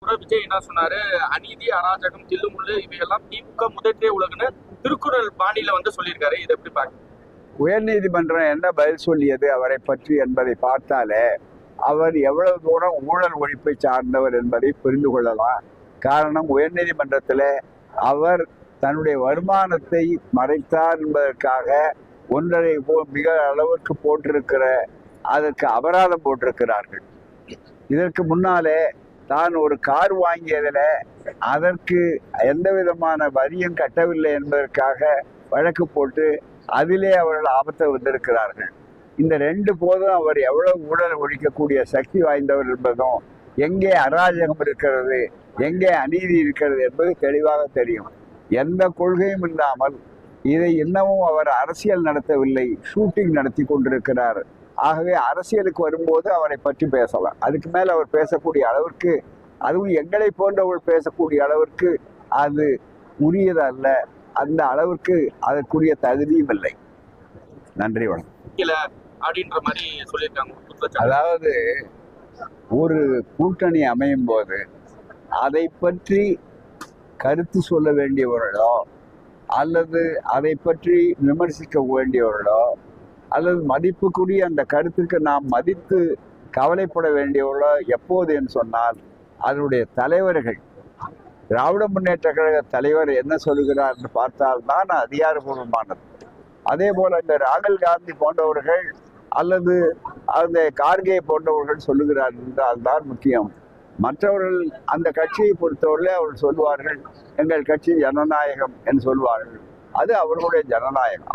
கூட விஜய் என்ன சொன்னாரு, அநீதி, அராஜகம், தில்லுமுள்ளு இவையெல்லாம் திமுக முதற்றே உலகுன்னு திருக்குறள் பாணியில வந்து சொல்லியிருக்காரு. இதை எப்படி பாக்க? உயர்நீதிமன்றம் என்ன பதில் சொல்லியது அவரை பற்றி என்பதை பார்த்தாலே அவர் எவ்வளவு தூரம் ஊழல் ஒழிப்பை சார்ந்தவர் என்பதை புரிந்து கொள்ளலாம். காரணம், உயர்நீதிமன்றத்தில் அவர் தன்னுடைய வருமானத்தை மறைத்தார் என்பதற்காக 1.5 மிக அளவுக்கு போட்டிருக்கிற அதற்கு அபராதம் போட்டிருக்கிறார்கள். இதற்கு முன்னாலே தான் ஒரு கார் வாங்கியதில் அதற்கு எந்த விதமான வரியும் கட்டவில்லை என்பதற்காக வழக்கு போட்டு அதிலே அவர்கள் ஆபத்தை வந்திருக்கிறார்கள். இந்த 2 போதும் அவர் எவ்வளவு ஊழல் ஒழிக்கக்கூடிய சக்தி வாய்ந்தவர் என்பதும், எங்கே அராஜகம் இருக்கிறது, எங்கே அநீதி இருக்கிறது என்பது தெளிவாக தெரியும். எந்த கொள்கையும் இல்லாமல் இதை இன்னமும் அவர் அரசியல் நடத்தவில்லை, ஷூட்டிங் நடத்தி கொண்டிருக்கிறார். ஆகவே அரசியலுக்கு வரும்போது அவரை பற்றி பேசலாம். அதுக்கு மேல் அவர் பேசக்கூடிய அளவிற்கு, அதுவும் எங்களை போன்றவர்கள் பேசக்கூடிய அளவிற்கு அது உரியதல்ல. அந்த அளவிற்கு அதற்குரிய தகுதியும் இல்லை. நன்றி, வணக்கம். அப்படின்ற மாதிரி சொல்லியிருக்காங்க. அதாவது, ஒரு கூட்டணி அமையும் போது அதை பற்றி கருத்து சொல்ல வேண்டியவர்களோ அல்லது அதை பற்றி விமர்சிக்க வேண்டியவர்களோ அல்லது மதிப்புக்குரிய அந்த கருத்துக்கு நாம் மதித்து கவலைப்பட வேண்டியவர்களோ எப்போது என்று சொன்னால், அதனுடைய தலைவர்கள், திராவிட முன்னேற்ற கழக தலைவர் என்ன சொல்லுகிறார் என்று பார்த்தால்தான் அதிகாரபூர்வமானது. அதே போல இந்த ராகுல் காந்தி போன்றவர்கள் அல்லது அந்த கார்கே போன்றவர்கள் சொல்லுகிறார் என்றால் தான் முக்கியம். மற்றவர்கள் அந்த கட்சியை பொறுத்தவரை அவர்கள் சொல்வார்கள், எங்கள் கட்சி ஜனநாயகம் என்று சொல்வார்கள். அது அவர்களுடைய ஜனநாயகம்.